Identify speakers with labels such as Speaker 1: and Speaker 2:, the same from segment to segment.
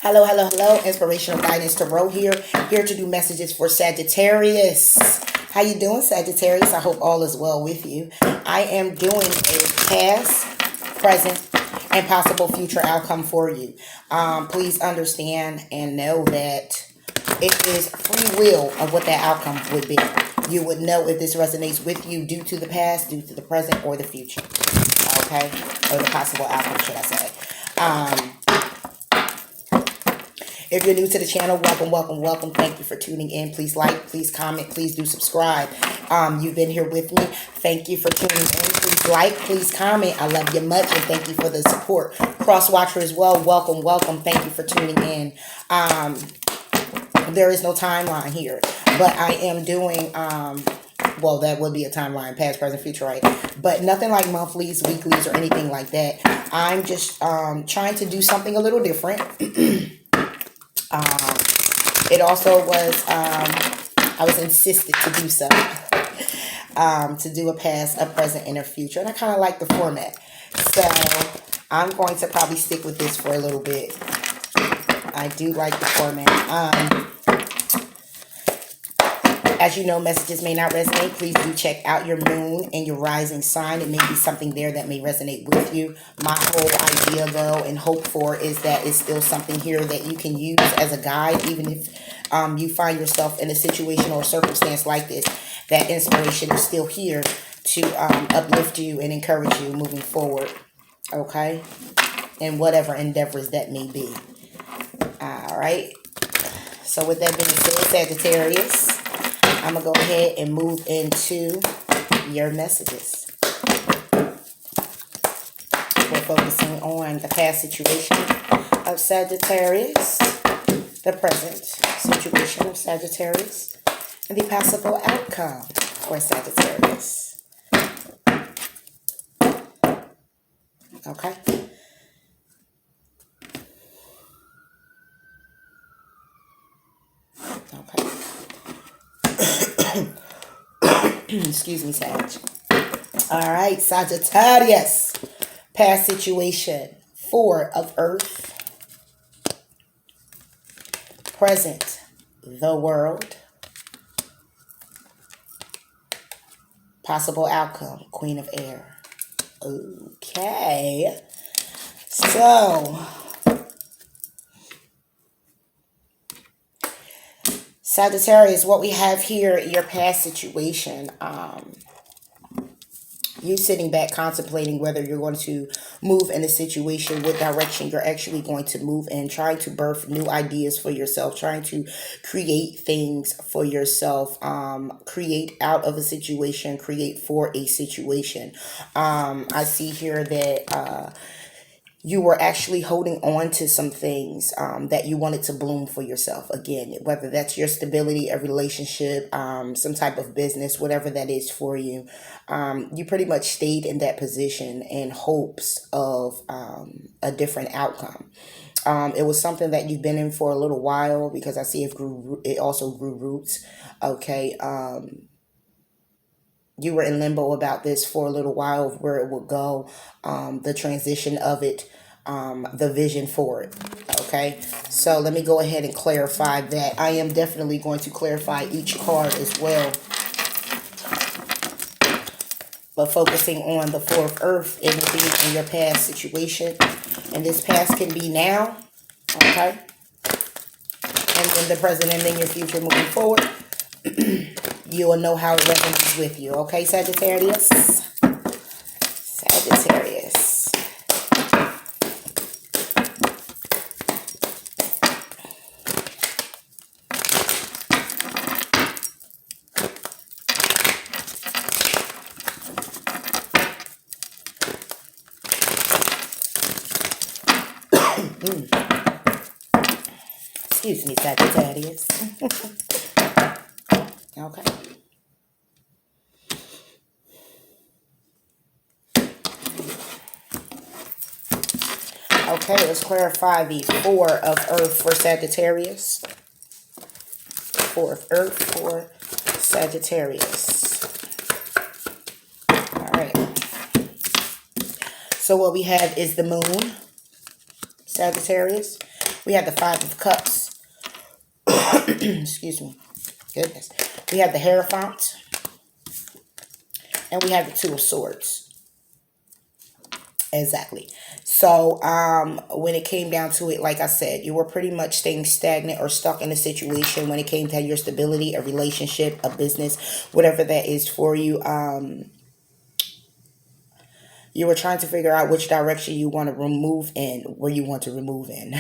Speaker 1: Hello, hello, hello. Inspirational Guidance Tarot here to do messages for Sagittarius. How you doing, Sagittarius? I hope all is well with you. I am doing a past, present, and possible future outcome for you. Please understand and know that it is free will of what that outcome would be. You would know if this resonates with you due to the past, due to the present, or the future. Okay? Or the possible outcome, should I say. If you're new to the channel, welcome, welcome, welcome. Thank you for tuning in. Please like, please comment, please do subscribe. You've been here with me. Thank you for tuning in. Please like, please comment. I love you much and thank you for the support. Cross-watcher as well. Welcome, welcome. Thank you for tuning in. There is no timeline here, but I am doing, well, that would be a timeline, past, present, future, right? But nothing like monthlies, weeklies, or anything like that. I'm just trying to do something a little different. It also was, I was insisted to do so, to do a past, a present, and a future. And I kind of like the format. So I'm going to probably stick with this for a little bit. I do like the format. As you know, messages may not resonate. Please do check out your moon and your rising sign. It may be something there that may resonate with you. My whole idea, though, and hope for is that it's still something here that you can use as a guide, even if you find yourself in a situation or circumstance like this. That inspiration is still here to uplift you and encourage you moving forward, okay? In whatever endeavors that may be. All right. So with that being said, Sagittarius, I'm going to go ahead and move into your messages. We're focusing on the past situation of Sagittarius, the present situation of Sagittarius, and the possible outcome for Sagittarius. Okay? Okay. Excuse me, Sag. All right, Sagittarius. Past situation. 4 of Earth. Present. The World. Possible outcome. Queen of Air. Okay. So Sagittarius, what we have here, your past situation, you sitting back contemplating whether you're going to move in a situation, what direction you're actually going to move in, trying to birth new ideas for yourself, trying to create things for yourself, create out of a situation, create for a situation. I see here that you were actually holding on to some things that you wanted to bloom for yourself. Again, whether that's your stability, a relationship, some type of business, whatever that is for you. You pretty much stayed in that position in hopes of a different outcome. It was something that you've been in for a little while because I see it also grew roots. Okay. You were in limbo about this for a little while, of where it would go, the transition of it, the vision for it. Okay, so let me go ahead and clarify that. I am definitely going to clarify each card as well, but focusing on the 4 of Earth and being in your past situation. And this past can be now, okay, and then the present, and then your future moving forward. You will know how it resonates with you. Okay, Sagittarius? Sagittarius. Excuse me, Sagittarius. Okay. Okay, let's clarify the 4 of Earth for Sagittarius. 4 of Earth for Sagittarius. All right. So what we have is the moon, Sagittarius. We have the Five of Cups. Excuse me. Goodness. We have the Hierophant. And we have the Two of Swords. Exactly. So, when it came down to it, like I said, you were pretty much staying stagnant or stuck in a situation when it came to your stability, a relationship, a business, whatever that is for you. You were trying to figure out which direction you want to remove in, where you want to remove in,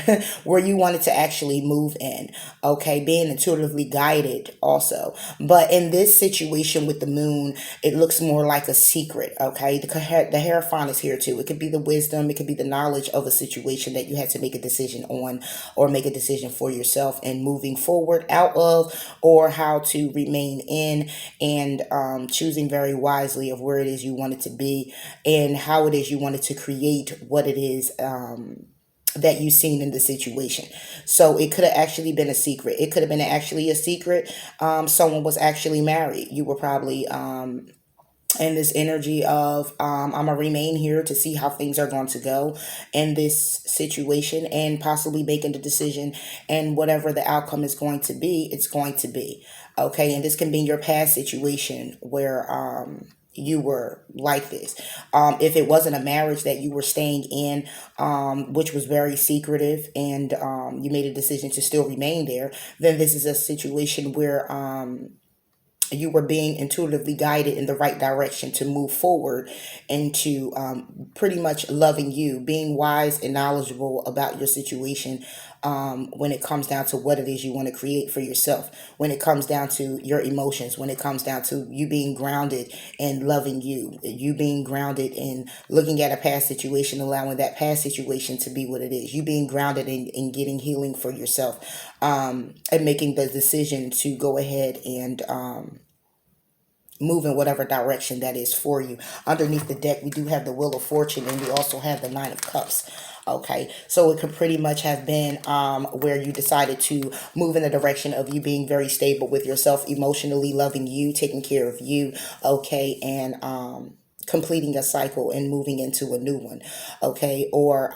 Speaker 1: where you wanted to actually move in. Okay, being intuitively guided also. But in this situation with the moon, it looks more like a secret. Okay, the Hierophant is here too. It could be the wisdom, it could be the knowledge of a situation that you had to make a decision on, or make a decision for yourself and moving forward out of, or how to remain in, and choosing very wisely of where it is you wanted to be, and how it is you wanted to create what it is that you've seen in the situation. So it could have actually been a secret. It could have been actually a secret. Someone was actually married. You were probably in this energy of I'm gonna remain here to see how things are going to go in this situation, and possibly making the decision, and whatever the outcome is going to be, it's going to be okay. And this can be your past situation where you were like this. If it wasn't a marriage that you were staying in, which was very secretive, and you made a decision to still remain there, then this is a situation where you were being intuitively guided in the right direction to move forward into pretty much loving you, being wise and knowledgeable about your situation, when it comes down to what it is you want to create for yourself, when it comes down to your emotions, when it comes down to you being grounded and loving you being grounded in looking at a past situation, allowing that past situation to be what it is, you being grounded in getting healing for yourself, and making the decision to go ahead and move in whatever direction that is for you. Underneath the deck, we do have the Wheel of Fortune, and we also have the Nine of Cups. Okay, so it could pretty much have been where you decided to move in the direction of you being very stable with yourself, emotionally loving you, taking care of you. Okay, and completing a cycle and moving into a new one. Okay, or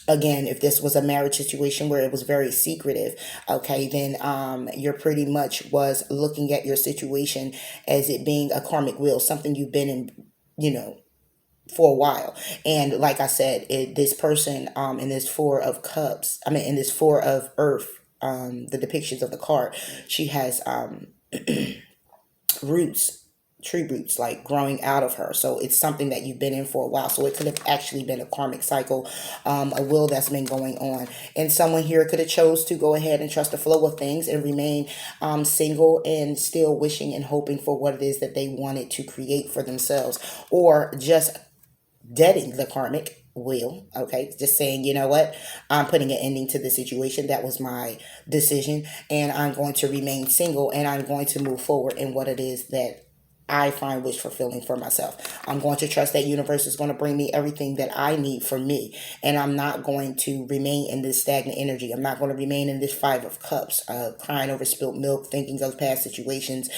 Speaker 1: again, if this was a marriage situation where it was very secretive, okay, then you're pretty much was looking at your situation as it being a karmic wheel, something you've been in, you know, for a while. And like I said, this person in this Four of Cups, I mean, in this Four of Earth, the depictions of the card, she has roots, tree roots, like growing out of her. So it's something that you've been in for a while. So it could have actually been a karmic cycle, a will that's been going on. And someone here could have chose to go ahead and trust the flow of things and remain single, and still wishing and hoping for what it is that they wanted to create for themselves, or just deading the karmic wheel. Okay, just saying, you know what, I'm putting an ending to the situation. That was my decision, and I'm going to remain single, and I'm going to move forward in what it is that I find wish fulfilling for myself. I'm going to trust that universe is going to bring me everything that I need for me, and I'm not going to remain in this stagnant energy. I'm not going to remain in this Five of Cups, crying over spilt milk, thinking of past situations,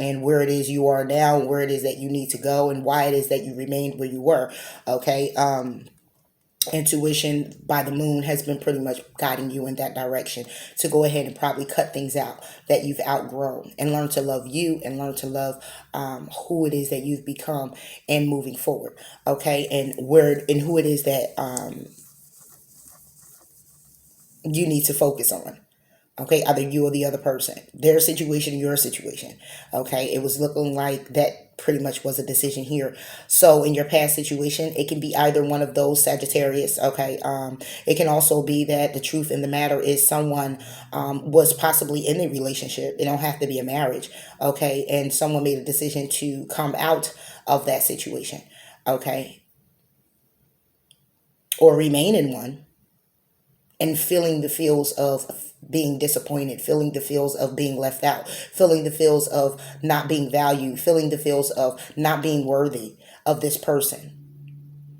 Speaker 1: and where it is you are now, where it is that you need to go, and why it is that you remained where you were. Okay, intuition by the moon has been pretty much guiding you in that direction to go ahead and probably cut things out that you've outgrown, and learn to love you, and learn to love who it is that you've become, and moving forward. Okay, and where and who it is that you need to focus on. Okay, either you or the other person, their situation, your situation. Okay, it was looking like that pretty much was a decision here. So in your past situation, it can be either one of those, Sagittarius. Okay, it can also be that the truth in the matter is someone was possibly in a relationship. It don't have to be a marriage. Okay, and someone made a decision to come out of that situation. Okay, or remain in one, and feeling the feels of being disappointed, feeling the feels of being left out, feeling the feels of not being valued, feeling the feels of not being worthy of this person.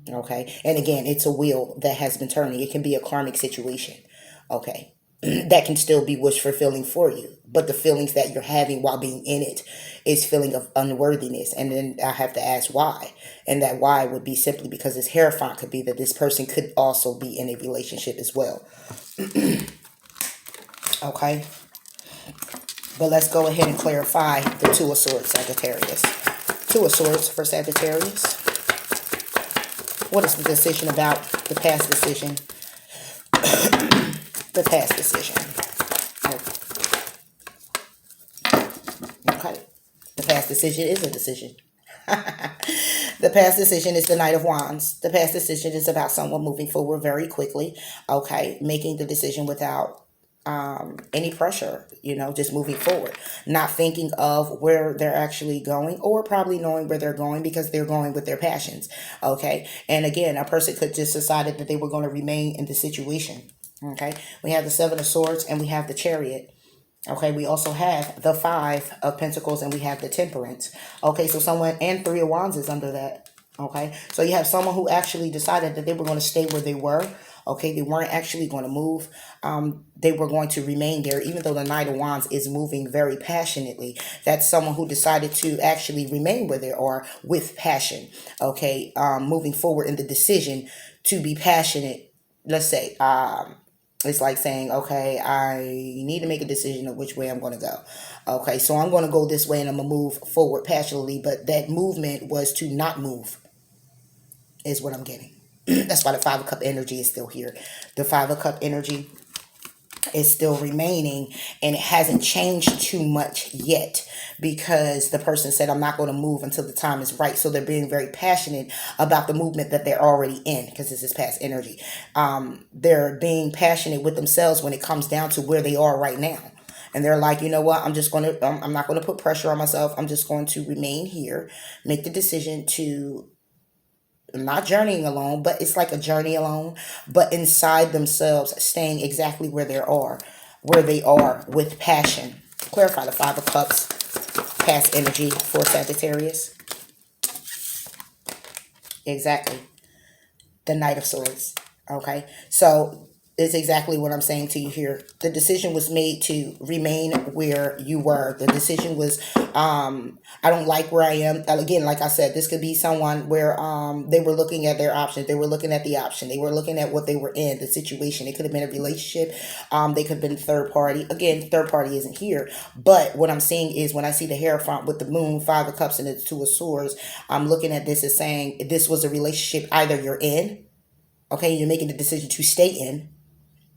Speaker 1: Okay, and again, it's a wheel that has been turning. It can be a karmic situation. Okay, that can still be wish fulfilling for you. But the feelings that you're having while being in it is feeling of unworthiness. And then I have to ask why. And that why would be simply because this Hierophant could be that this person could also be in a relationship as well. Okay. But let's go ahead and clarify the Two of Swords, Sagittarius. Two of Swords for Sagittarius. What is the decision about? The past decision. The past decision. Okay. The past decision is a decision. The past decision is the Knight of Wands. The past decision is about someone moving forward very quickly. Okay. Making the decision without any pressure, just moving forward, not thinking of where they're actually going, or probably knowing where they're going because they're going with their passions. Okay. And again, a person could just decided that they were going to remain in the situation. Okay. We have the Seven of Swords and we have the Chariot. Okay, we also have the Five of Pentacles and we have the Temperance. Okay, so someone, and Three of Wands is under that. Okay, so you have someone who actually decided that they were going to stay where they were. Okay, they weren't actually going to move. They were going to remain there, even though the Knight of Wands is moving very passionately. That's someone who decided to actually remain where they are with passion. Okay, moving forward in the decision to be passionate. Let's say, it's like saying, okay, I need to make a decision of which way I'm going to go. Okay, so I'm going to go this way and I'm going to move forward passionately. But that movement was to not move, is what I'm getting. That's why the Five of Cup energy is still here. The Five of Cup energy is still remaining, and it hasn't changed too much yet because the person said, I'm not going to move until the time is right. So they're being very passionate about the movement that they're already in, because this is past energy. They're being passionate with themselves when it comes down to where they are right now. And they're like, you know what, I'm not going to put pressure on myself. I'm just going to remain here, make the decision to not journeying alone, but it's like a journey alone, but inside themselves, staying exactly where they are with passion. Clarify the Five of Cups, past energy for Sagittarius. Exactly. The Knight of Swords. Okay. So it's exactly what I'm saying to you here. The decision was made to remain where you were. The decision was, I don't like where I am. Again, like I said, this could be someone where they were looking at their options. They were looking at the option. They were looking at what they were in, the situation. It could have been a relationship. They could have been third party. Again, third party isn't here. But what I'm seeing is when I see the Hierophant with the Moon, Five of Cups, and the Two of Swords, I'm looking at this as saying this was a relationship either you're in, okay, you're making the decision to stay in,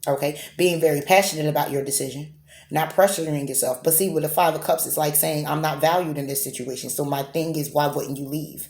Speaker 1: okay, being very passionate about your decision, not pressuring yourself. But see, with the Five of Cups, it's like saying, I'm not valued in this situation. So my thing is, why wouldn't you leave?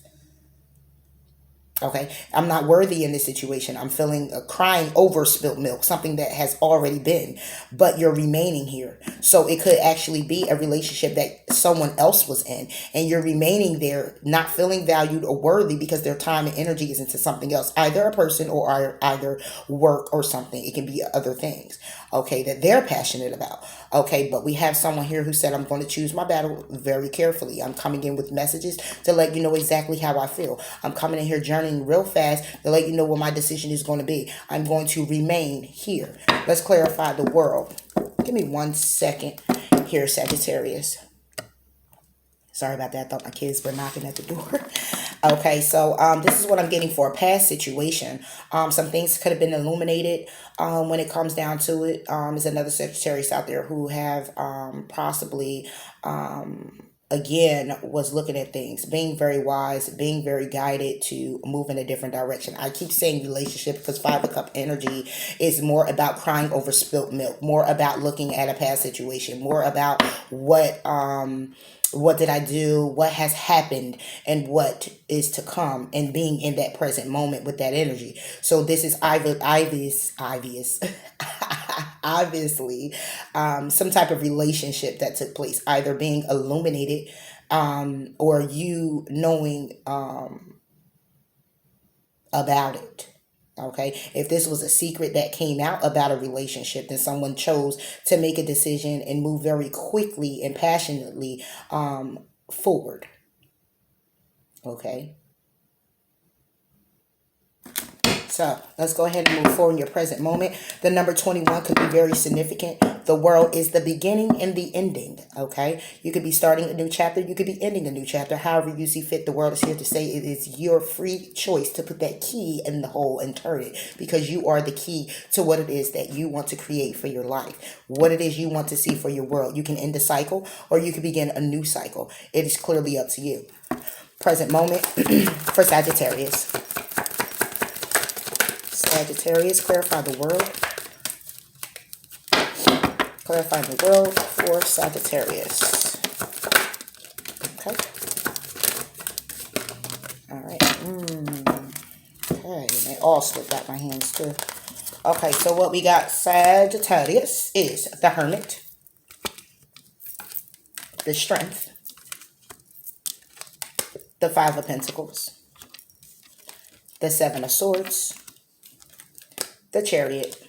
Speaker 1: Okay, I'm not worthy in this situation. I'm feeling crying over spilt milk, something that has already been, but you're remaining here. So it could actually be a relationship that someone else was in, and you're remaining there, not feeling valued or worthy because their time and energy is into something else, either a person or either work or something. It can be other things, okay, that they're passionate about. Okay, but we have someone here who said, I'm going to choose my battle very carefully. I'm coming in with messages to let you know exactly how I feel. I'm coming in here journeying real fast to let you know what my decision is going to be. I'm going to remain here. Let's clarify the world. Give me 1 second here, Sagittarius. Sorry about that. I thought my kids were knocking at the door. Okay, so this is what I'm getting for a past situation. Some things could have been illuminated when it comes down to it. There's another Sagittarius out there who have possibly, again, was looking at things, being very wise, being very guided to move in a different direction. I keep saying relationship because Five of Cup energy is more about crying over spilt milk, more about looking at a past situation, more about what did I do, what has happened, and what is to come, and being in that present moment with that energy. So this is obviously some type of relationship that took place, either being illuminated or you knowing about it. Okay, if this was a secret that came out about a relationship, then someone chose to make a decision and move very quickly and passionately forward. Okay, So let's go ahead and move forward in your present moment. The number 21 could be very significant. The world is the beginning and the ending. Okay. You could be starting a new chapter. You could be ending a new chapter. However you see fit, the world is here to say it is your free choice to put that key in the hole and turn it, because you are the key to what it is that you want to create for your life, what it is you want to see for your world. You can end a cycle or you can begin a new cycle. It is clearly up to you. Present moment for Sagittarius. Sagittarius, clarify the world. Clarify the world for Sagittarius. Okay. All right. Okay. They all slipped out my hands too. Okay. So what we got, Sagittarius, is the Hermit, the Strength, the Five of Pentacles, the Seven of Swords, the Chariot,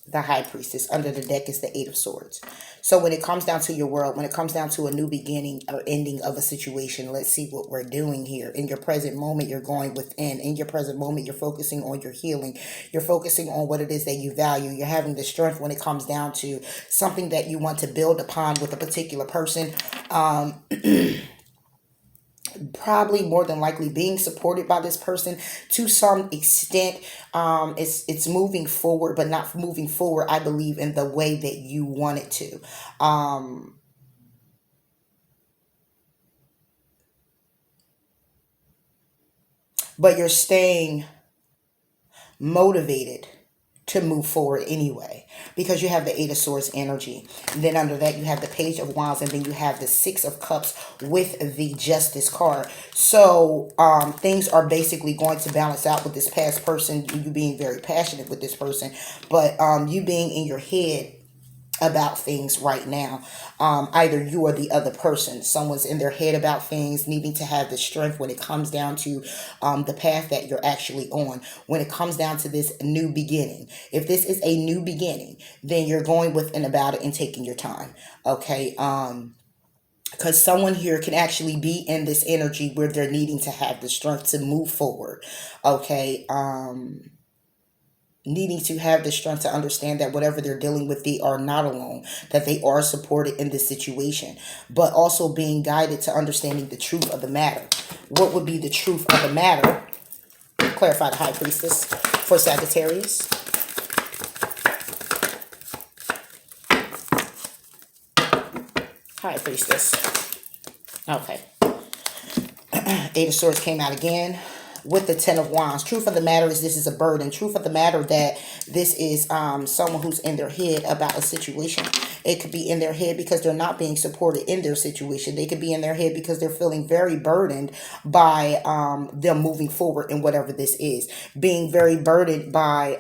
Speaker 1: the High Priestess. Under the deck is the Eight of Swords. So when it comes down to your world, when it comes down to a new beginning or ending of a situation, let's see what we're doing here. In your present moment, you're going within. In your present moment, you're focusing on your healing. You're focusing on what it is that you value. You're having the strength when it comes down to something that you want to build upon with a particular person. Probably more than likely being supported by this person to some extent. It's moving forward, but not moving forward, I believe, in the way that you want it to. But you're staying motivated to move forward anyway, because you have the Eight of Swords energy. And then under that, you have the Page of Wands, and then you have the Six of Cups with the Justice card. So things are basically going to balance out with this past person, you being very passionate with this person, but you being in your head about things right now. Either you or the other person, someone's in their head about things, needing to have the strength when it comes down to the path that you're actually on, when it comes down to this new beginning. If this is a new beginning, then you're going with and about it and taking your time. Okay. Because someone here can actually be in this energy where they're needing to have the strength to move forward. Okay. Needing to have the strength to understand that whatever they're dealing with, they are not alone, that they are supported in this situation, but also being guided to understanding the truth of the matter. What would be the truth of the matter? Clarify the High Priestess for Sagittarius. High Priestess. Okay. Eight of Swords came out again with the Ten of Wands. Truth of the matter is this is a burden. Truth of the matter that this is someone who's in their head about a situation. It could be in their head because they're not being supported in their situation. They could be in their head because they're feeling very burdened by them moving forward in whatever this is. Being very burdened by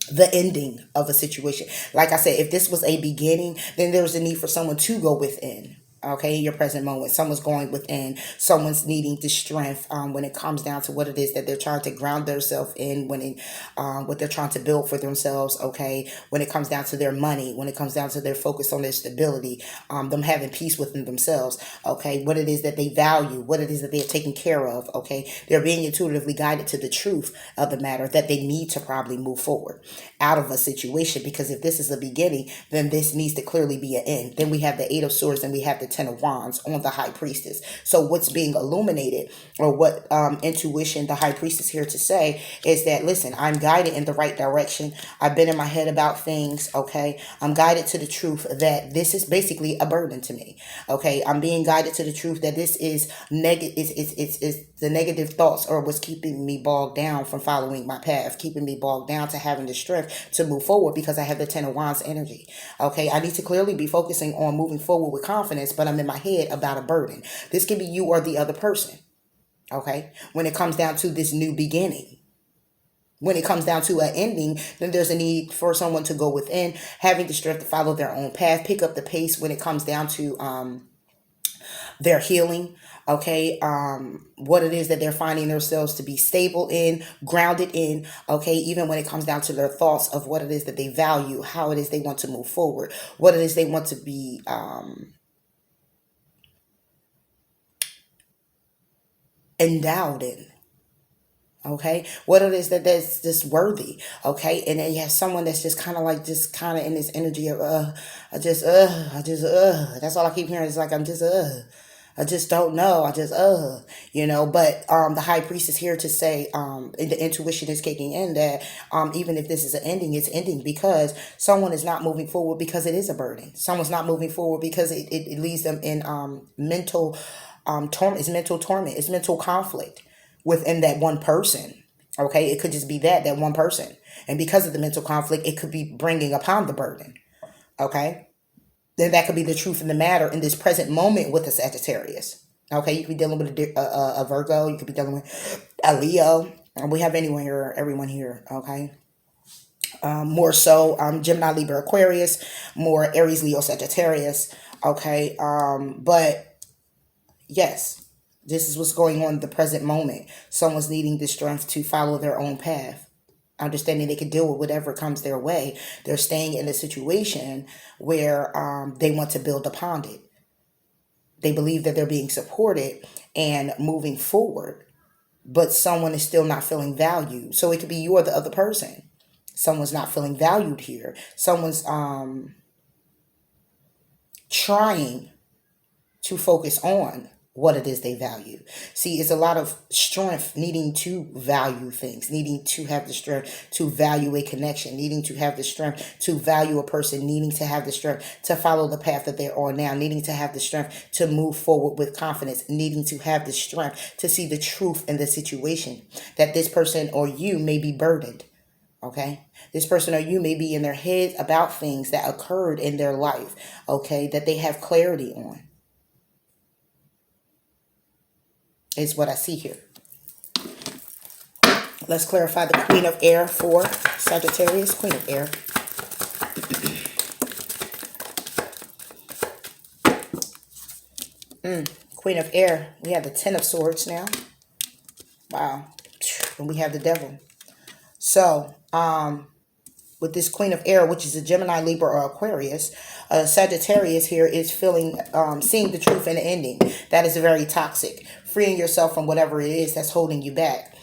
Speaker 1: the ending of a situation. Like I said, if this was a beginning, then there's a need for someone to go within. Okay, in your present moment, someone's going within, someone's needing the strength when it comes down to what it is that they're trying to ground themselves in, when it, what they're trying to build for themselves. Okay, when it comes down to their money, when it comes down to their focus on their stability, them having peace within themselves. Okay, what it is that they value, what it is that they're taking care of. Okay, they're being intuitively guided to the truth of the matter that they need to probably move forward out of a situation, because if this is a beginning, then this needs to clearly be an end. Then we have the Eight of Swords and we have the Ten of Wands on the High Priestess. So what's being illuminated, or what intuition the High Priestess here to say is that, listen, I'm guided in the right direction. I've been in my head about things. Okay, I'm guided to the truth that this is basically a burden to me. Okay, I'm being guided to the truth that this is negative. It's the negative thoughts or what's keeping me bogged down from following my path, keeping me bogged down to having the strength to move forward, because I have the Ten of Wands energy. Okay, I need to clearly be focusing on moving forward with confidence, but I'm in my head about a burden. This can be you or the other person. Okay, when it comes down to this new beginning. When it comes down to an ending, then there's a need for someone to go within, having the strength to follow their own path, pick up the pace when it comes down to their healing. Okay, what it is that they're finding themselves to be stable in, grounded in. Okay, even when it comes down to their thoughts of what it is that they value, how it is they want to move forward, what it is they want to be endowed in. Okay, what it is that's just worthy. Okay, and then you have someone that's just kind of like, just kind of in this energy of that's all I keep hearing is like, I'm just I just don't know. I just but the high priest is here to say, and the intuition is kicking in that even if this is an ending, it's ending because someone is not moving forward because it is a burden. Someone's not moving forward because it leaves them in mental torment. It's mental torment. It's mental conflict within that one person. Okay, it could just be that one person, and because of the mental conflict, it could be bringing upon the burden. Okay, then that could be the truth in the matter in this present moment with a Sagittarius. Okay, you could be dealing with a Virgo. You could be dealing with a Leo. And we have anyone here, everyone here. Okay, more so Gemini, Libra, Aquarius, more Aries, Leo, Sagittarius. Okay, but yes, this is what's going on in the present moment. Someone's needing the strength to follow their own path, understanding they can deal with whatever comes their way. They're staying in a situation where they want to build upon it. They believe that they're being supported and moving forward, but someone is still not feeling valued. So it could be you or the other person. Someone's not feeling valued here. Someone's trying to focus on what it is they value. See, it's a lot of strength needing to value things, needing to have the strength to value a connection, needing to have the strength to value a person, needing to have the strength to follow the path that they're on now, needing to have the strength to move forward with confidence, needing to have the strength to see the truth in the situation that this person or you may be burdened. Okay, this person or you may be in their heads about things that occurred in their life, okay, that they have clarity on, is what I see here. Let's clarify the Queen of Air for Sagittarius. Queen of Air. Queen of Air. We have the Ten of Swords now. Wow. And we have the Devil. So, with this Queen of Air, which is a Gemini, Libra, or Aquarius, Sagittarius here is feeling, seeing the truth in the ending. That is very toxic. Freeing yourself from whatever it is that's holding you back.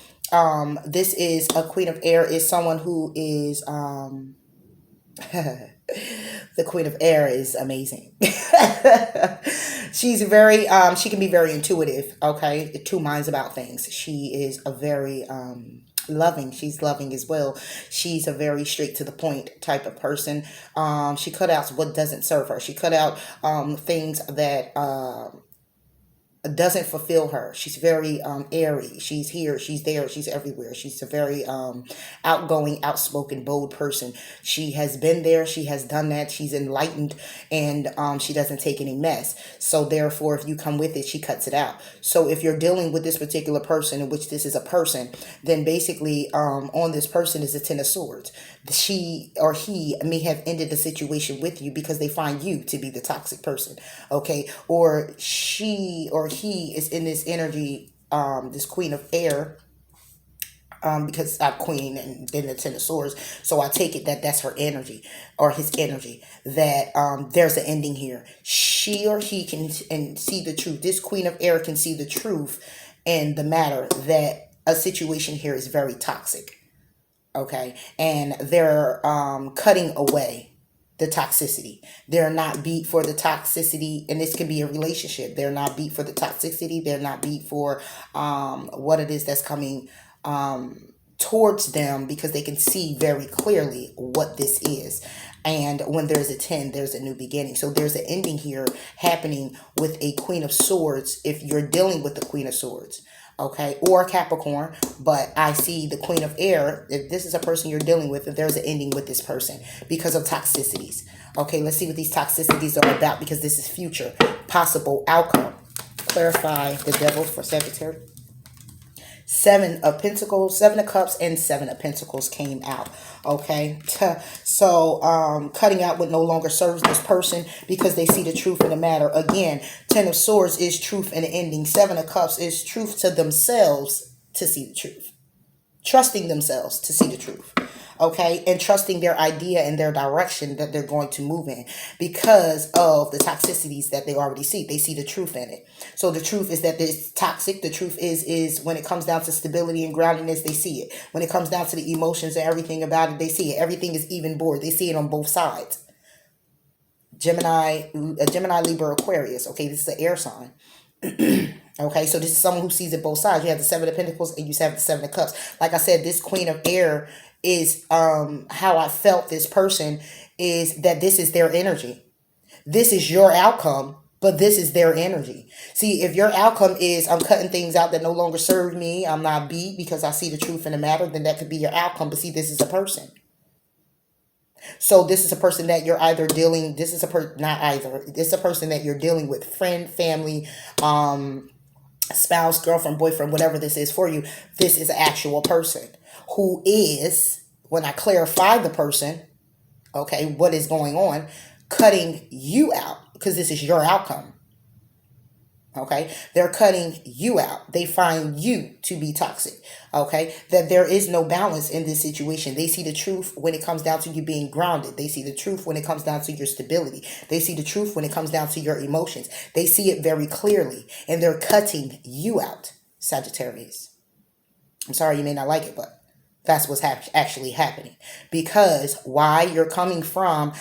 Speaker 1: This is a Queen of Air is someone who is, the Queen of Air is amazing. She's very, she can be very intuitive. Okay. Two minds about things. She is a very, loving. She's loving as well. She's a very straight to the point type of person. She cut out what doesn't serve her. She cut out things that doesn't fulfill her. She's very airy. She's here, she's there, she's everywhere. She's a very outgoing, outspoken, bold person. She has been there, she has done that, she's enlightened, and she doesn't take any mess. So therefore, if you come with it, she cuts it out. So if you're dealing with this particular person, in which this is a person, then basically on this person is the Ten of Swords. She or he may have ended the situation with you because they find you to be the toxic person. Okay, or she or he is in this energy, this Queen of Air, because I'm Queen and then the Ten of Swords, so I take it that that's her energy or his energy, that there's an ending here. She or he can and see the truth. This Queen of Air can see the truth in the matter that a situation here is very toxic. Okay, and they're cutting away the toxicity. They're not beat for the toxicity, and this can be a relationship. They're not beat for the toxicity. They're not beat for what it is that's coming towards them, because they can see very clearly what this is. And when there's a 10, there's a new beginning. So there's an ending here happening with a Queen of Swords if you're dealing with the Queen of Swords. Okay, or Capricorn, but I see the Queen of Air. If this is a person you're dealing with, if there's an ending with this person because of toxicities. Okay, let's see what these toxicities are about, because this is future possible outcome. Clarify the Devil for Sagittarius. Seven of Pentacles, Seven of Cups, and Seven of Pentacles came out. Okay, so cutting out what no longer serves this person because they see the truth in the matter. Again, Ten of Swords is truth in the ending. Seven of Cups is truth to themselves to see the truth. trusting themselves to see the truth. Okay, and trusting their idea and their direction that they're going to move in because of the toxicities that they already see. They see the truth in it. So the truth is that it's toxic. The truth is when it comes down to stability and groundedness, they see it. When it comes down to the emotions and everything about it, they see it. Everything is even board. They see it on both sides. Gemini, Libra, Aquarius. Okay, this is an air sign. Okay, so this is someone who sees it both sides. You have the Seven of Pentacles and you have the Seven of Cups. Like I said, this Queen of Air is how I felt this person is that this is their energy. This is your outcome, but this is their energy. See, if your outcome is I'm cutting things out that no longer serve me, I'm not beat because I see the truth in the matter, then that could be your outcome. But see, this is a person. So this is a person that you're either dealing, this is a not either, this is a person that you're dealing with, friend, family, spouse, girlfriend, boyfriend, whatever this is for you. This is an actual person who is, when I clarify the person, okay, what is going on, cutting you out because this is your outcome. Okay, they're cutting you out. They find you to be toxic. Okay, that there is no balance in this situation. They see the truth when it comes down to you being grounded. They see the truth when it comes down to your stability. They see the truth when it comes down to your emotions. They see it very clearly, and they're cutting you out, Sagittarius. I'm sorry you may not like it, but that's what's actually happening. Because why? You're coming from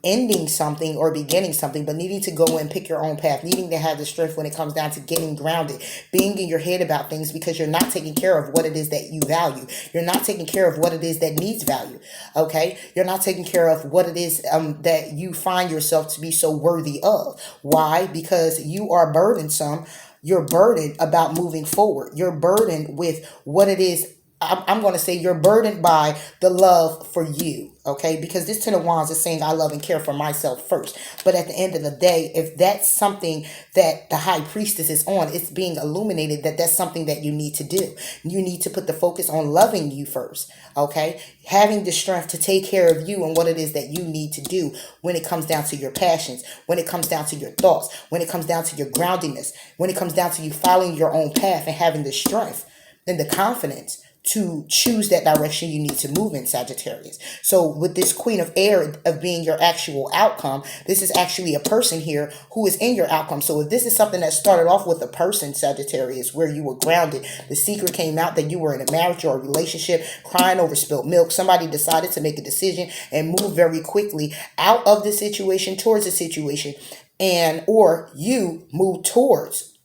Speaker 1: ending something or beginning something, but needing to go and pick your own path, needing to have the strength when it comes down to getting grounded, being in your head about things because you're not taking care of what it is that you value. You're not taking care of what it is that needs value. Okay? You're not taking care of what it is that you find yourself to be so worthy of. Why? Because you are burdensome. You're burdened about moving forward. You're burdened with what it is. I'm going to say you're burdened by the love for you, okay? Because this Ten of Wands is saying I love and care for myself first. But at the end of the day, if that's something that the High Priestess is on, it's being illuminated that that's something that you need to do. You need to put the focus on loving you first, okay? Having the strength to take care of you and what it is that you need to do when it comes down to your passions, when it comes down to your thoughts, when it comes down to your groundedness, when it comes down to you following your own path and having the strength and the confidence to choose that direction you need to move in, Sagittarius. So with this Queen of Air of being your actual outcome, this is actually a person here who is in your outcome. So if this is something that started off with a person, Sagittarius, where you were grounded, the secret came out that you were in a marriage or a relationship, crying over spilt milk, somebody decided to make a decision and move very quickly out of the situation towards the situation, and or you move towards,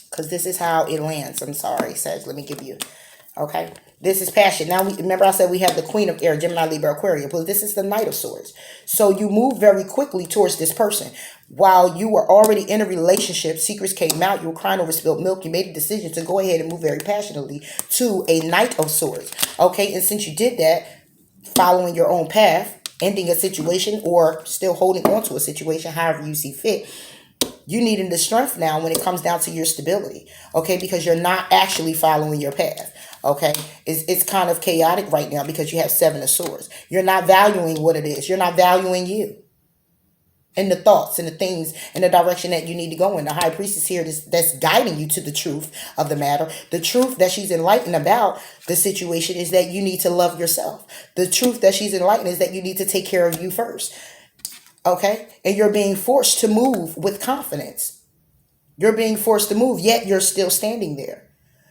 Speaker 1: because this is how it lands. I'm sorry, Sag, let me give you. Okay, this is passion. Now, remember I said we have the Queen of Air, Gemini, Libra, Aquarius. But this is the Knight of Swords. So you move very quickly towards this person. While you were already in a relationship, secrets came out, you were crying over spilled milk, you made a decision to go ahead and move very passionately to a Knight of Swords. Okay, and since you did that, following your own path, ending a situation or still holding on to a situation, however you see fit, you needing the strength now when it comes down to your stability, okay, because you're not actually following your path. Okay, it's kind of chaotic right now because you have Seven of Swords. You're not valuing what it is. You're not valuing you and the thoughts and the things and the direction that you need to go in. The High Priestess here that's guiding you to the truth of the matter. The truth that she's enlightened about the situation is that you need to love yourself. The truth that she's enlightened is that you need to take care of you first. Okay, and you're being forced to move with confidence. You're being forced to move, yet you're still standing there.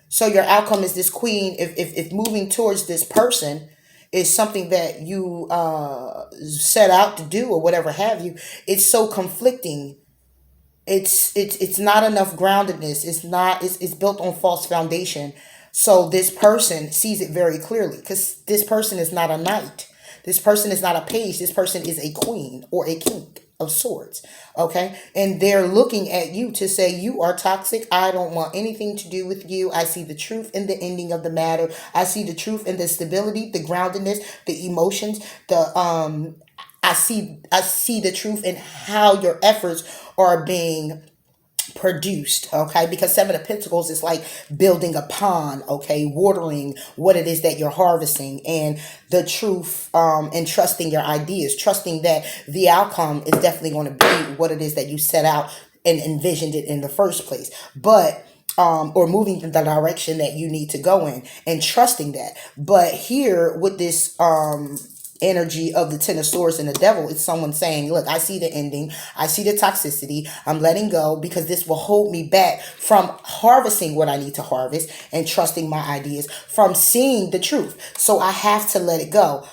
Speaker 1: So your outcome is this Queen. If moving towards this person is something that you set out to do or whatever have you, it's so conflicting. It's not enough groundedness. It's built on false foundation. So this person sees it very clearly because this person is not a knight. This person is not a page. This person is a queen or a king of swords. Okay, and they're looking at you to say you are toxic. I don't want anything to do with you. I see the truth in the ending of the matter. I see the truth in the stability, the groundedness, the emotions, the I see the truth in how your efforts are being produced. Okay, because Seven of Pentacles is like building a pond, okay, watering what it is that you're harvesting, and the truth and trusting your ideas, trusting that the outcome is definitely going to be what it is that you set out and envisioned it in the first place. But or moving in the direction that you need to go in and trusting that. But here with this energy of the Ten of Swords and the Devil, it's someone saying, look, I see the ending, I see the toxicity, I'm letting go because this will hold me back from harvesting what I need to harvest and trusting my ideas, from seeing the truth. So I have to let it go.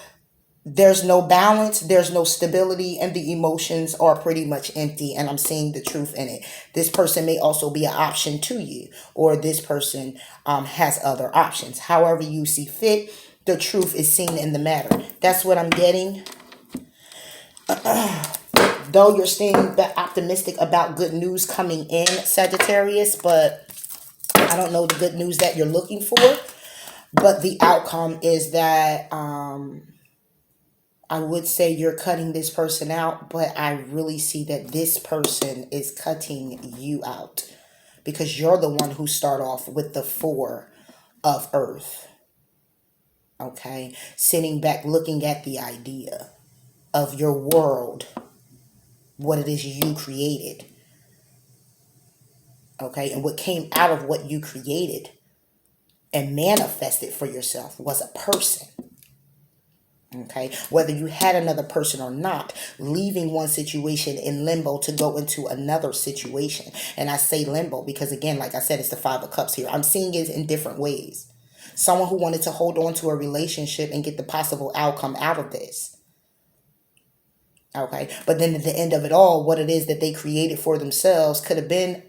Speaker 1: There's no balance, there's no stability, and the emotions are pretty much empty, and I'm seeing the truth in it. This person may also be an option to you, or this person has other options. However you see fit, the truth is seen in the matter. That's what I'm getting. Though you're staying optimistic about good news coming in, Sagittarius, but I don't know the good news that you're looking for. But the outcome is that I would say you're cutting this person out, but I really see that this person is cutting you out because you're the one who start off with the Four of Earth. Okay? Sitting back, looking at the idea of your world, what it is you created. Okay? And what came out of what you created and manifested for yourself was a person. Okay, whether you had another person or not, leaving one situation in limbo to go into another situation. And I say limbo because, again, like I said, it's the Five of Cups here. I'm seeing it in different ways. Someone who wanted to hold on to a relationship and get the possible outcome out of this. Okay, but then at the end of it all, what it is that they created for themselves could have been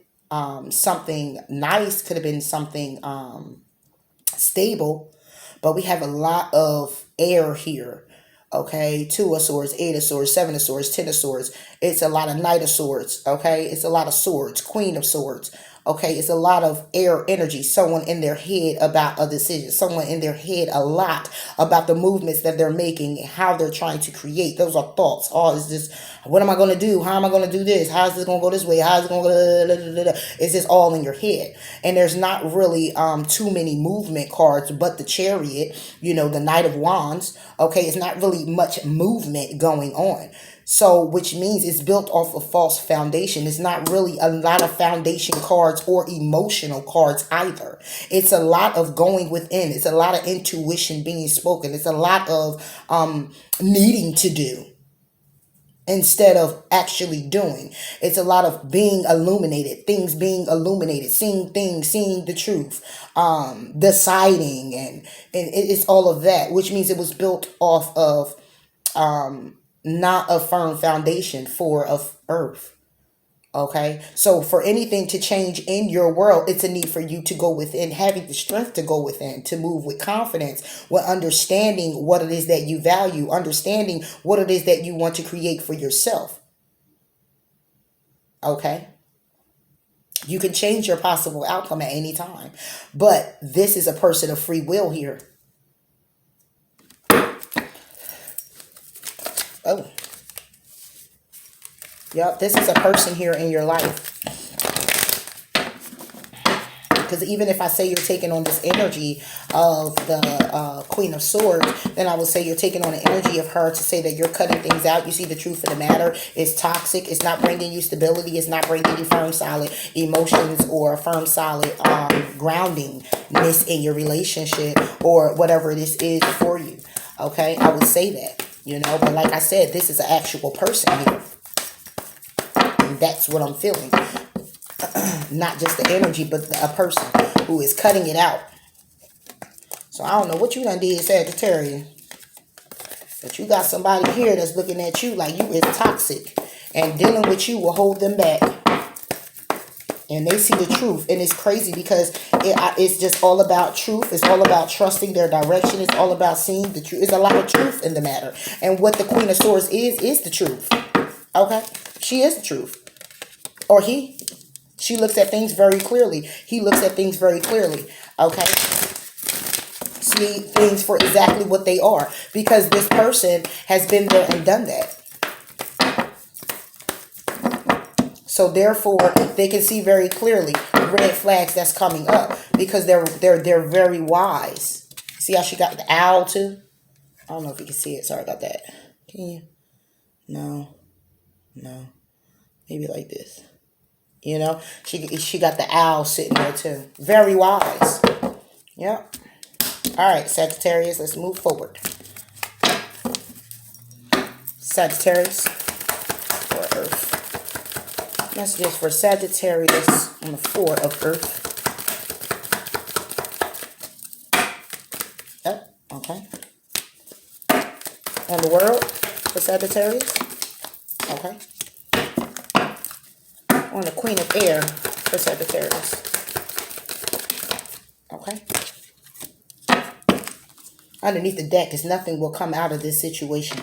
Speaker 1: something nice, could have been something stable. But we have a lot of air here. Okay, Two of Swords, Eight of Swords, Seven of Swords, Ten of Swords. It's a lot of Knight of Swords. Okay, it's a lot of Swords, Queen of Swords. Okay, it's a lot of air energy. Someone in their head about a decision. Someone in their head a lot about the movements that they're making and how they're trying to create. Those are thoughts. Oh, is this, what am I going to do? How am I going to do this? How is this going to go this way? How is it going to go? It's just all in your head. And there's not really too many movement cards, but the Chariot, you know, the Knight of Wands. Okay, it's not really much movement going on. So, which means it's built off a false foundation. It's not really a lot of foundation cards or emotional cards either. It's a lot of going within. It's a lot of intuition being spoken. It's a lot of needing to do instead of actually doing. It's a lot of being illuminated, things being illuminated, seeing things, seeing the truth, deciding, and it's all of that, which means it was built off of not a firm foundation, Four of Earth. Okay, so for anything to change in your world, it's a need for you to go within, having the strength to go within, to move with confidence, with understanding what it is that you value, understanding what it is that you want to create for yourself. Okay, you can change your possible outcome at any time, but this is a person of free will here. Oh, yep, this is a person here in your life. Because even if I say you're taking on this energy of the Queen of Swords, then I will say you're taking on the energy of her to say that you're cutting things out. You see the truth of the matter. It's toxic. It's not bringing you stability. It's not bringing you firm, solid emotions or firm, solid groundingness in your relationship or whatever this is for you. Okay, I would say that, you know, but like I said, this is an actual person here. And that's what I'm feeling. Not just the energy, but a person who is cutting it out. So I don't know what you done did, Sagittarius. But you got somebody here that's looking at you like you is toxic. And dealing with you will hold them back. And they see the truth. And it's crazy because it's just all about truth. It's all about trusting their direction. It's all about seeing the truth. There's a lot of truth in the matter. And what the Queen of Swords is the truth. Okay? She is the truth. Or he. She looks at things very clearly. He looks at things very clearly. Okay? See things for exactly what they are. Because this person has been there and done that. So therefore, they can see very clearly red flags that's coming up. Because they're very wise. See how she got the owl too? I don't know if you can see it. Sorry about that. Can you? No. No. Maybe like this. You know, she got the owl sitting there too. Very wise. Yep. All right, Sagittarius, let's move forward. Sagittarius for Earth. Messages for Sagittarius on the 4 of Earth. Yep, okay. On the world for Sagittarius. Okay. On the Queen of Air for Sagittarius. Okay. Underneath the deck is nothing will come out of this situation.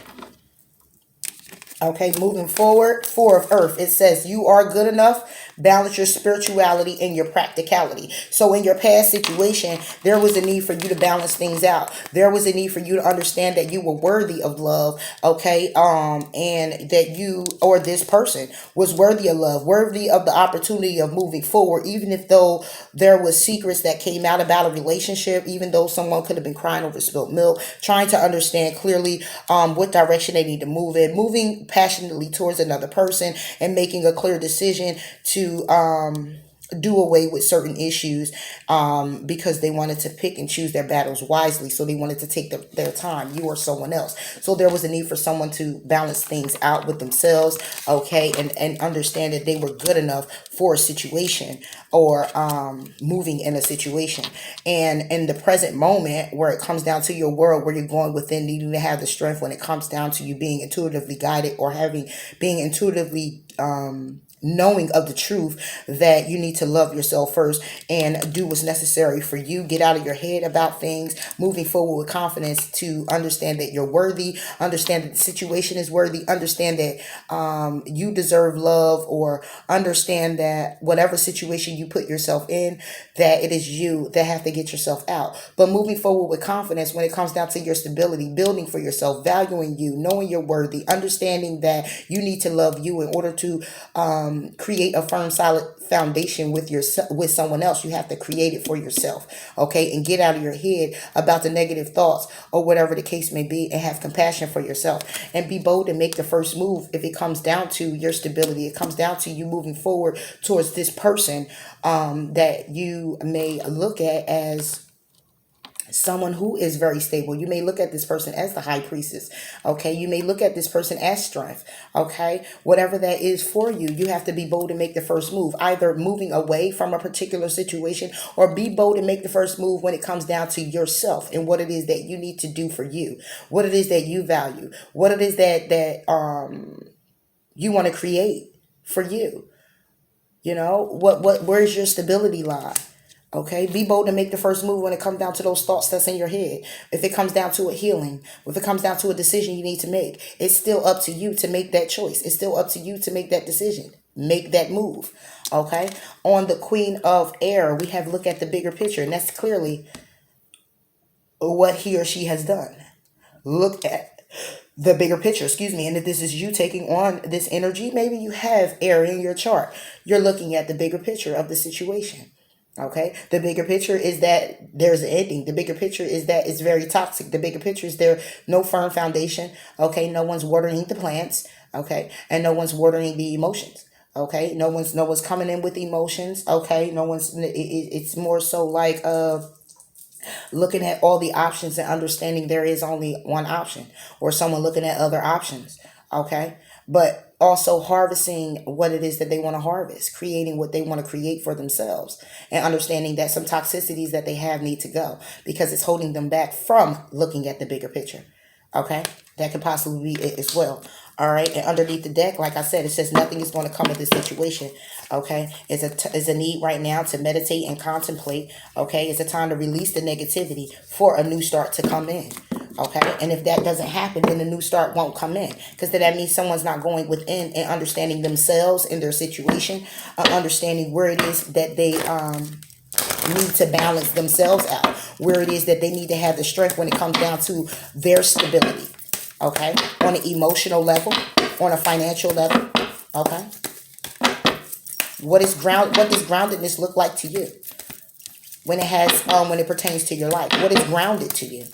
Speaker 1: Okay, moving forward, 4 of Earth. It says you are good enough. Balance your spirituality and your practicality. So in your past situation, there was a need for you to balance things out. There was a need for you to understand that you were worthy of love. Okay, and that you or this person was worthy of love, worthy of the opportunity of moving forward, even if though there was secrets that came out about a relationship, even though someone could have been crying over spilled milk, trying to understand clearly what direction they need to move in, moving passionately towards another person and making a clear decision to do away with certain issues because they wanted to pick and choose their battles wisely. So they wanted to take their time, you or someone else. So there was a need for someone to balance things out with themselves, okay, and understand that they were good enough for a situation or moving in a situation. And in the present moment, where it comes down to your world, where you're going within, needing to have the strength when it comes down to you being intuitively guided or being intuitively knowing of the truth that you need to love yourself first and do what's necessary for you. Get out of your head about things, moving forward with confidence to understand that you're worthy, understand that the situation is worthy, understand that you deserve love, or understand that whatever situation you put yourself in, that it is you that have to get yourself out. But moving forward with confidence when it comes down to your stability, building for yourself, valuing you, knowing you're worthy, understanding that you need to love you in order to create a firm, solid foundation with someone else. You have to create it for yourself, okay? And get out of your head about the negative thoughts or whatever the case may be, and have compassion for yourself and be bold and make the first move. If it comes down to your stability, it comes down to you moving forward towards this person that you may look at as someone who is very stable. You may look at this person as the high priestess, okay? You may look at this person as strength, okay? Whatever that is for you, you have to be bold and make the first move, either moving away from a particular situation, or be bold and make the first move when it comes down to yourself and what it is that you need to do for you, what it is that you value, what it is that you want to create for you. You know, where's your stability lie? Okay, be bold and make the first move when it comes down to those thoughts that's in your head. If it comes down to a healing, if it comes down to a decision you need to make, it's still up to you to make that choice. It's still up to you to make that decision. Make that move. Okay, on the Queen of Air, we have look at the bigger picture, and that's clearly what he or she has done. Look at the bigger picture, excuse me. And if this is you taking on this energy, maybe you have air in your chart. You're looking at the bigger picture of the situation. Okay, the bigger picture is that there's an ending. The bigger picture is that it's very toxic. The bigger picture is there no firm foundation. Okay, no one's watering the plants. Okay, and no one's watering the emotions. Okay, no one's coming in with emotions. Okay, no one's. It's more so like looking at all the options and understanding there is only one option, or someone looking at other options. Okay, but also harvesting what it is that they want to harvest, creating what they want to create for themselves, and understanding that some toxicities that they have need to go because it's holding them back from looking at the bigger picture. Okay, that could possibly be it as well. All right, and underneath the deck, like I said, it says nothing is going to come of this situation. Okay, it's a need right now to meditate and contemplate. Okay, it's a time to release the negativity for a new start to come in. Okay, and if that doesn't happen, then the new start won't come in, because that means someone's not going within and understanding themselves and their situation, understanding where it is that they need to balance themselves out, where it is that they need to have the strength when it comes down to their stability. Okay, on an emotional level, on a financial level. Okay, what does groundedness look like to you when it pertains to your life? What is grounded to you?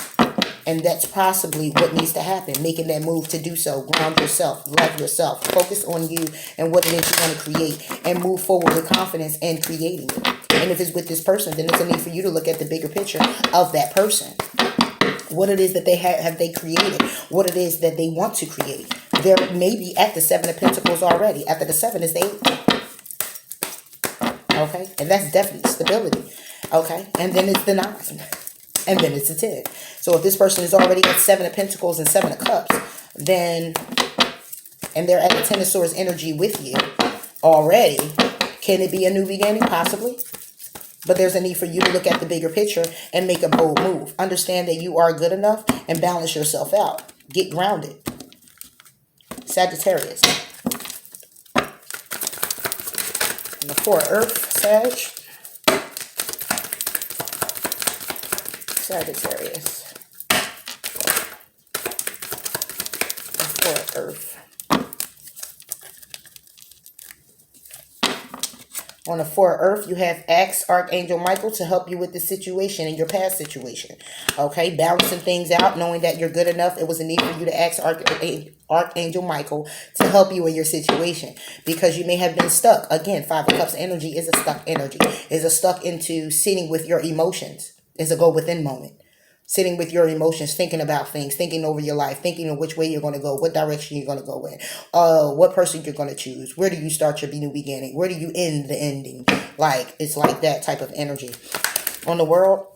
Speaker 1: And that's possibly what needs to happen. Making that move to do so. Ground yourself. Love yourself. Focus on you and what it is you want to create. And move forward with confidence in creating it. And if it's with this person, then it's a need for you to look at the bigger picture of that person. What it is that they have they created. What it is that they want to create. They're maybe at the 7 of Pentacles already. After the 7 is the 8. Okay? And that's definitely stability. Okay? And then it's the 9. And then it's a 10. So if this person is already at 7 of Pentacles and 7 of Cups, then, and they're at the 10 of Swords energy with you already, can it be a new beginning? Possibly. But there's a need for you to look at the bigger picture and make a bold move. Understand that you are good enough and balance yourself out. Get grounded. Sagittarius. And the 4 of Earth, Sag. Sagittarius. The 4 of Earth. On the 4 of Earth, you have ask Archangel Michael to help you with the situation in your past situation. Okay, balancing things out, knowing that you're good enough. It was a need for you to ask Archangel Michael to help you in your situation because you may have been stuck. Again, 5 of Cups energy is a stuck energy. Is a stuck into sitting with your emotions. Is a go within moment. Sitting with your emotions, thinking about things, thinking over your life, thinking of which way you're going to go, what direction you're going to go in, what person you're going to choose, where do you start your new beginning, where do you end the ending? Like, it's like that type of energy. On the world,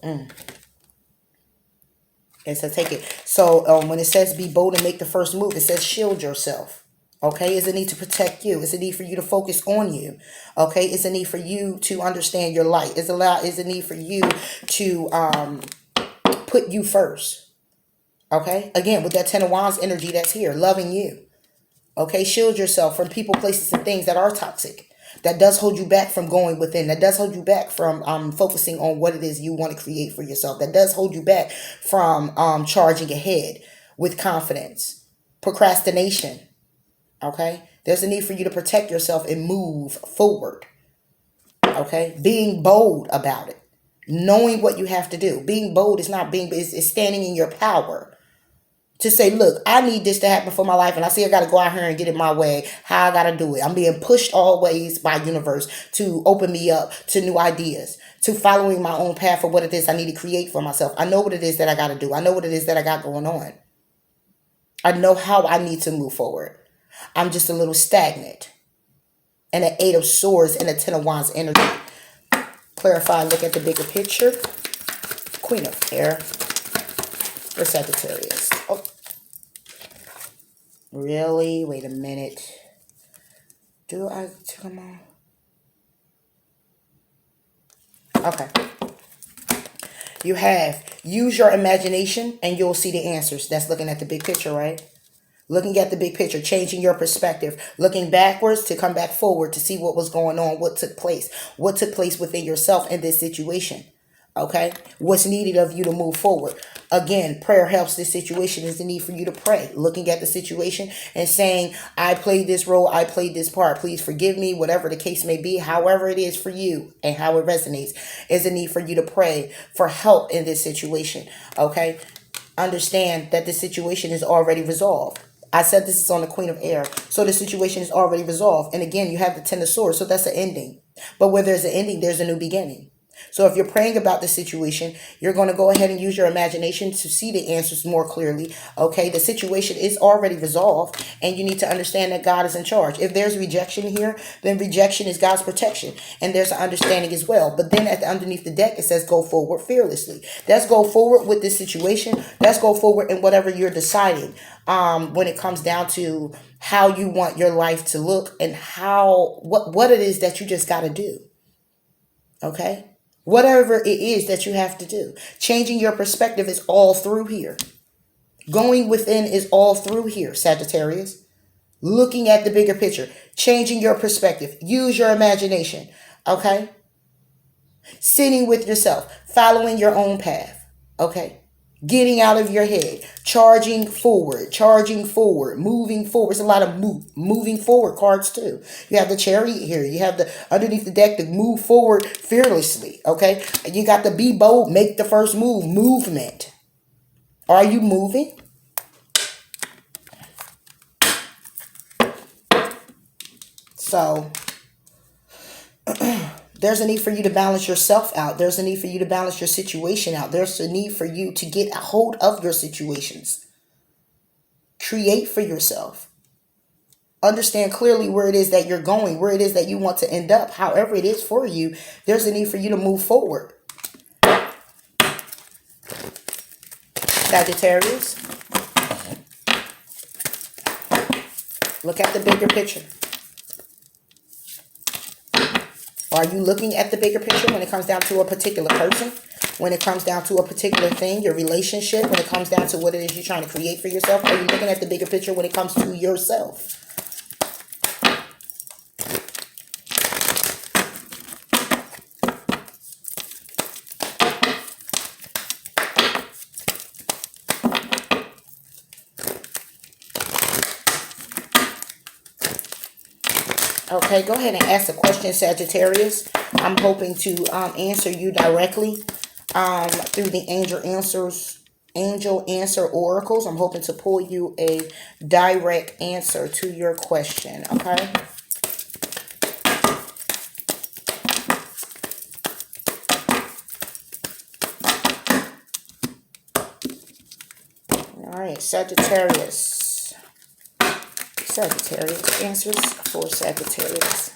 Speaker 1: it's a take it. So when it says be bold and make the first move, it says shield yourself. Okay, it's a need to protect you. It's a need for you to focus on you. Okay, it's a need for you to understand your light. It's a need for you to put you first. Okay, again, with that 10 of Wands energy that's here, loving you. Okay, shield yourself from people, places, and things that are toxic. That does hold you back from going within. That does hold you back from focusing on what it is you want to create for yourself. That does hold you back from charging ahead with confidence. Procrastination. Okay, there's a need for you to protect yourself and move forward. Okay, being bold about it, knowing what you have to do. Being bold is not being, it's standing in your power to say, look, I need this to happen for my life, and I see I got to go out here and get it my way. How I got to do it? I'm being pushed always by universe to open me up to new ideas, to following my own path for what it is I need to create for myself. I know what it is that I got to do. I know what it is that I got going on. I know how I need to move forward. I'm just a little stagnant. And an 8 of Swords and a 10 of Wands energy. Clarify, look at the bigger picture. Queen of Air for Sagittarius. Oh, really? Wait a minute. Do I come on? Okay. You have use your imagination and you'll see the answers. That's looking at the big picture, right? Looking at the big picture, changing your perspective, looking backwards to come back forward to see what was going on, what took place within yourself in this situation. Okay, what's needed of you to move forward. Again, prayer helps this situation. Is the need for you to pray, looking at the situation and saying, I played this role, I played this part, please forgive me, whatever the case may be, however it is for you and how it resonates, is a need for you to pray for help in this situation. Okay, understand that the situation is already resolved. I said this is on the Queen of Air, so the situation is already resolved. And again, you have the 10 of Swords, so that's an ending. But where there's an ending, there's a new beginning. So if you're praying about the situation, you're going to go ahead and use your imagination to see the answers more clearly. Okay, the situation is already resolved, and you need to understand that God is in charge. If there's rejection here, then rejection is God's protection, and there's an understanding as well. But then underneath the deck, it says go forward fearlessly. Let's go forward with this situation. Let's go forward in whatever you're deciding when it comes down to how you want your life to look and what it is that you just got to do. Okay? Whatever it is that you have to do. Changing your perspective is all through here. Going within is all through here, Sagittarius. Looking at the bigger picture. Changing your perspective. Use your imagination. Okay? Sitting with yourself. Following your own path. Okay? Getting out of your head. Charging forward. Moving forward. It's a lot of moving forward cards too. You have the Chariot here. You have the underneath the deck to move forward fearlessly. Okay. You got the be bold. Make the first move. Movement. Are you moving? So there's a need for you to balance yourself out. There's a need for you to balance your situation out. There's a need for you to get a hold of your situations. Create for yourself. Understand clearly where it is that you're going, where it is that you want to end up. However it is for you, there's a need for you to move forward. Sagittarius, look at the bigger picture. Are you looking at the bigger picture when it comes down to a particular person? When it comes down to a particular thing, your relationship, when it comes down to what it is you're trying to create for yourself? Are you looking at the bigger picture when it comes to yourself? Okay, go ahead and ask a question, Sagittarius. I'm hoping to answer you directly through the angel answer oracles. I'm hoping to pull you a direct answer to your question. Okay. All right, Sagittarius. Sagittarius, answers for Sagittarius.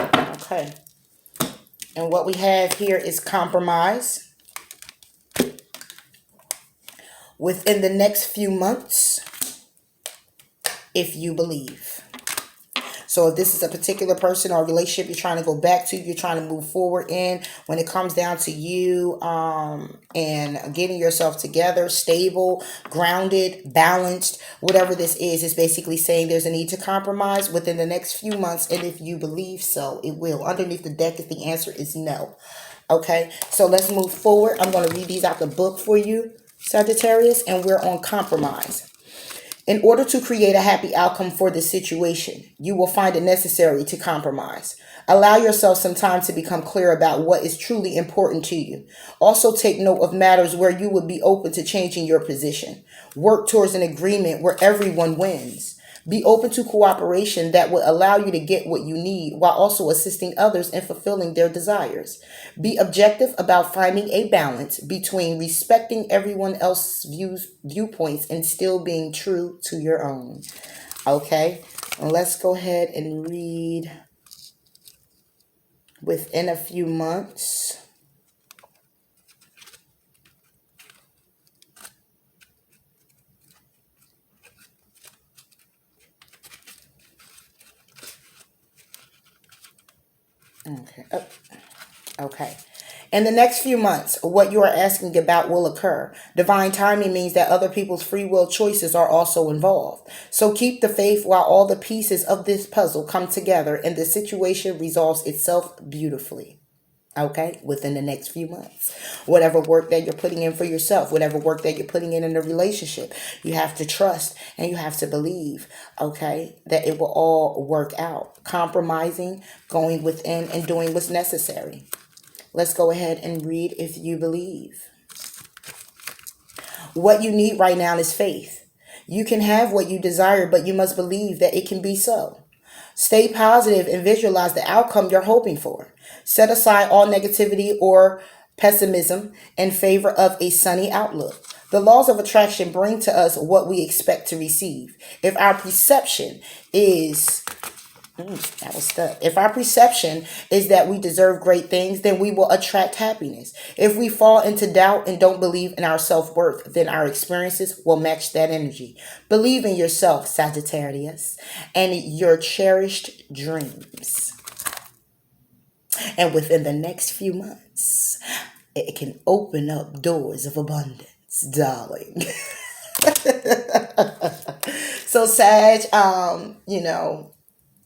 Speaker 1: Okay. And what we have here is compromise. Within the next few months, if you believe. So if this is a particular person or relationship you're trying to go back to, you're trying to move forward in, when it comes down to you and getting yourself together, stable, grounded, balanced, whatever this is, it's basically saying there's a need to compromise within the next few months. And if you believe so, it will. Underneath the deck, if the answer is no. Okay, so let's move forward. I'm going to read these out the book for you, Sagittarius, and we're on compromise. In order to create a happy outcome for the situation, you will find it necessary to compromise. Allow yourself some time to become clear about what is truly important to you. Also take note of matters where you would be open to changing your position. Work towards an agreement where everyone wins. Be open to cooperation that will allow you to get what you need while also assisting others in fulfilling their desires. Be objective about finding a balance between respecting everyone else's viewpoints and still being true to your own. Okay, let's go ahead and read within a few months. Okay. Oh, okay. In the next few months, what you are asking about will occur. Divine timing means that other people's free will choices are also involved. So keep the faith while all the pieces of this puzzle come together and the situation resolves itself beautifully. Okay, within the next few months. Whatever work that you're putting in for yourself, whatever work that you're putting in a relationship, you have to trust and you have to believe, okay, that it will all work out. Compromising, going within and doing what's necessary. Let's go ahead and read if you believe. What you need right now is faith. You can have what you desire, but you must believe that it can be so. Stay positive and visualize the outcome you're hoping for. Set aside all negativity or pessimism in favor of a sunny outlook. The laws of attraction bring to us what we expect to receive. If our perception is If our perception is that we deserve great things, then we will attract happiness. If we fall into doubt and don't believe in our self-worth, then our experiences will match that energy. Believe in yourself, Sagittarius, and your cherished dreams. And within the next few months, it can open up doors of abundance, darling. So, Sag,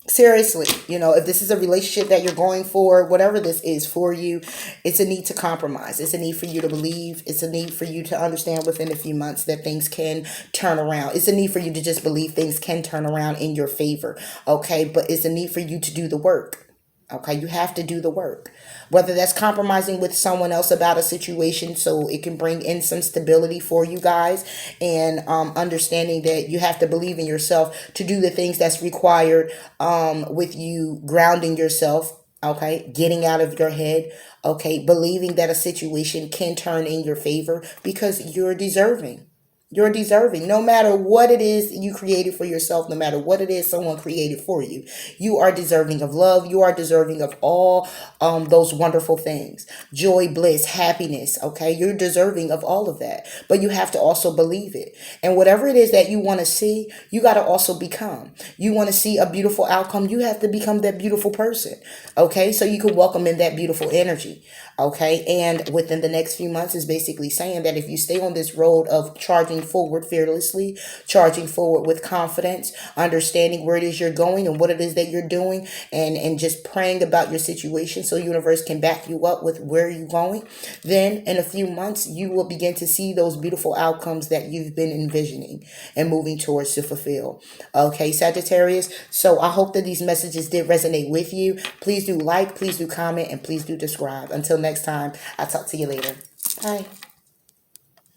Speaker 1: seriously, if this is a relationship that you're going for, whatever this is for you, it's a need to compromise. It's a need for you to believe. It's a need for you to understand within a few months that things can turn around. It's a need for you to just believe things can turn around in your favor. Okay, but it's a need for you to do the work. Okay, you have to do the work. Whether that's compromising with someone else about a situation so it can bring in some stability for you guys, and understanding that you have to believe in yourself to do the things that's required, with you grounding yourself. Okay, getting out of your head. Okay, believing that a situation can turn in your favor because you're deserving. You're deserving. No matter what it is you created for yourself, no matter what it is someone created for you, you are deserving of love. You are deserving of all those wonderful things: joy, bliss, happiness. Okay, you're deserving of all of that, but you have to also believe it. And whatever it is that you want to see, you got to also become. You want to see a beautiful outcome, you have to become that beautiful person. Okay, so you can welcome in that beautiful energy. Okay, and within the next few months is basically saying that if you stay on this road of charging forward fearlessly, charging forward with confidence, understanding where it is you're going and what it is that you're doing, and just praying about your situation so universe can back you up with where you're going, then in a few months you will begin to see those beautiful outcomes that you've been envisioning and moving towards to fulfill. Okay, Sagittarius, so I hope that these messages did resonate with you. Please do like, please do comment, and please do subscribe. Until next time, I'll talk to you later. Bye.